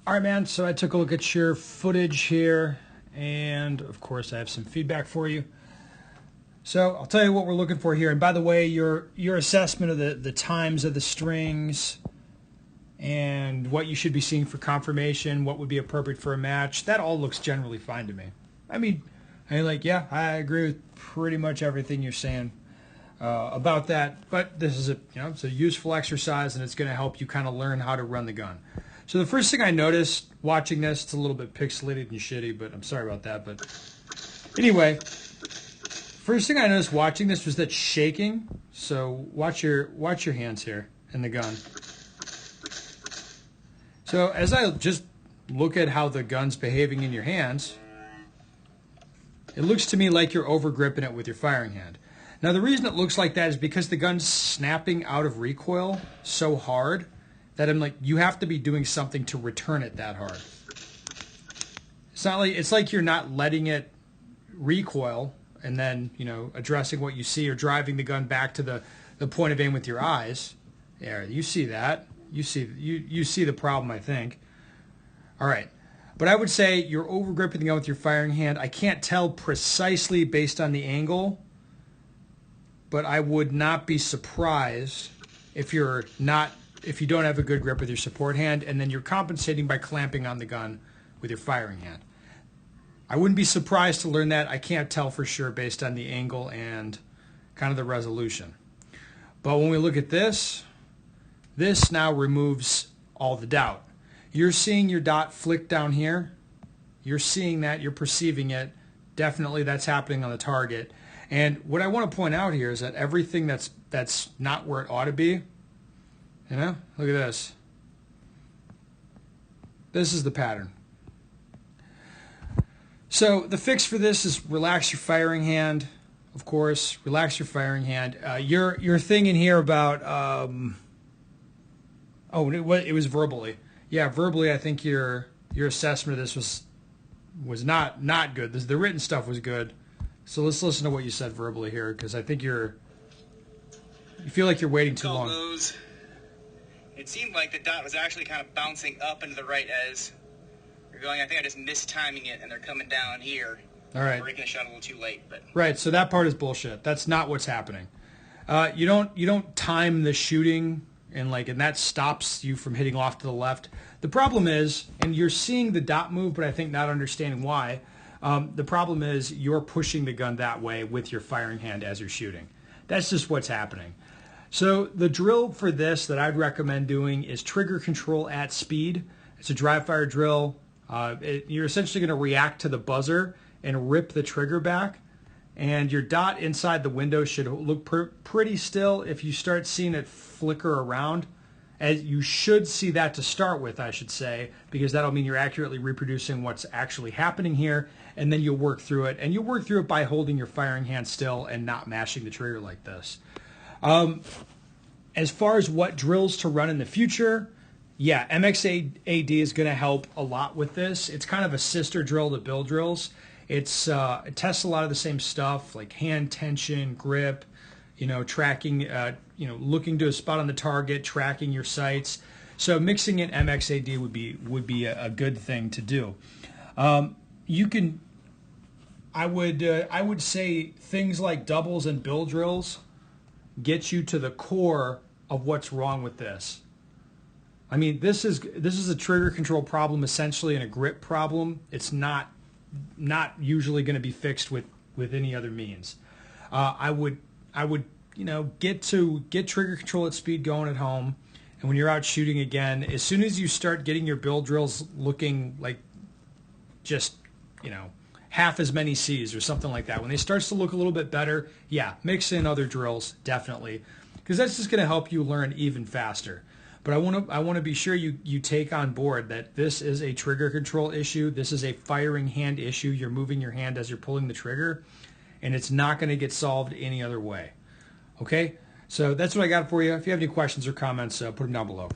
All right, man, so I took a look at your footage here, and of course I have some feedback for you. So I'll tell you what we're looking for here. And by the way, your assessment of the times of the strings and what you should be seeing for confirmation, what would be appropriate for a match, that all looks generally fine to me. I mean, yeah, I agree with pretty much everything you're saying about that. But this is it's a useful exercise, and it's going to help you kind of learn how to run the gun. So the first thing I noticed watching this, it's a little bit pixelated and shitty, but I'm sorry about that. But anyway, first thing I noticed watching this was that shaking. So watch your hands here in the gun. So as I just look at how the gun's behaving in your hands, it looks to me like you're over gripping it with your firing hand. Now the reason it looks like that is because the gun's snapping out of recoil so hard that I'm like, you have to be doing something to return it that hard. It's like you're not letting it recoil and then, addressing what you see or driving the gun back to the point of aim with your eyes. Yeah, you see that. You see the problem, I think. All right. But I would say you're over gripping the gun with your firing hand. I can't tell precisely based on the angle, but I would not be surprised if you don't have a good grip with your support hand, and then you're compensating by clamping on the gun with your firing hand. I wouldn't be surprised to learn that. I can't tell for sure based on the angle and kind of the resolution. But when we look at this now removes all the doubt. You're seeing your dot flick down here. You're seeing that. You're perceiving it. Definitely that's happening on the target. And what I want to point out here is that everything that's not where it ought to be, look at this. This is the pattern. So the fix for this is relax your firing hand, of course. Relax your firing hand. Your thing in here about it was verbally. Yeah, verbally I think your assessment of this was not good. The written stuff was good. So let's listen to what you said verbally here, because I think you feel like you're waiting too long. It seemed like the dot was actually kind of bouncing up into the right as you're going. I think I just mistiming it, and they're coming down here. All right. Breaking the shot a little too late, but right. So that part is bullshit. That's not what's happening. You don't time the shooting and that stops you from hitting off to the left. The problem is, and you're seeing the dot move, but I think not understanding why. The problem is you're pushing the gun that way with your firing hand as you're shooting. That's just what's happening. So the drill for this that I'd recommend doing is trigger control at speed. It's a dry fire drill. You're essentially going to react to the buzzer and rip the trigger back. And your dot inside the window should look pretty still. If you start seeing it flicker around, as you should see that to start with, I should say, because that'll mean you're accurately reproducing what's actually happening here, and then you'll work through it. And you'll work through it by holding your firing hand still and not mashing the trigger like this. As far as what drills to run in the future, yeah, MXAD is going to help a lot with this. It's kind of a sister drill to Bill drills. It tests a lot of the same stuff like hand tension, grip, tracking, looking to a spot on the target, tracking your sights. So mixing in MXAD would be a good thing to do. I would say things like doubles and Bill drills get you to the core of what's wrong with this. I mean, this is a trigger control problem essentially and a grip problem. It's not usually going to be fixed with any other means. I would get trigger control at speed going at home, and when you're out shooting again, as soon as you start getting your Bill drills looking like just half as many C's or something like that, when they starts to look a little bit better, yeah, mix in other drills definitely, because that's just going to help you learn even faster. But I want to be sure you take on board that this is a trigger control issue. This is a firing hand issue. You're moving your hand as you're pulling the trigger, and it's not going to get solved any other way. Okay? So that's what I got for you. If you have any questions or comments, put them down below.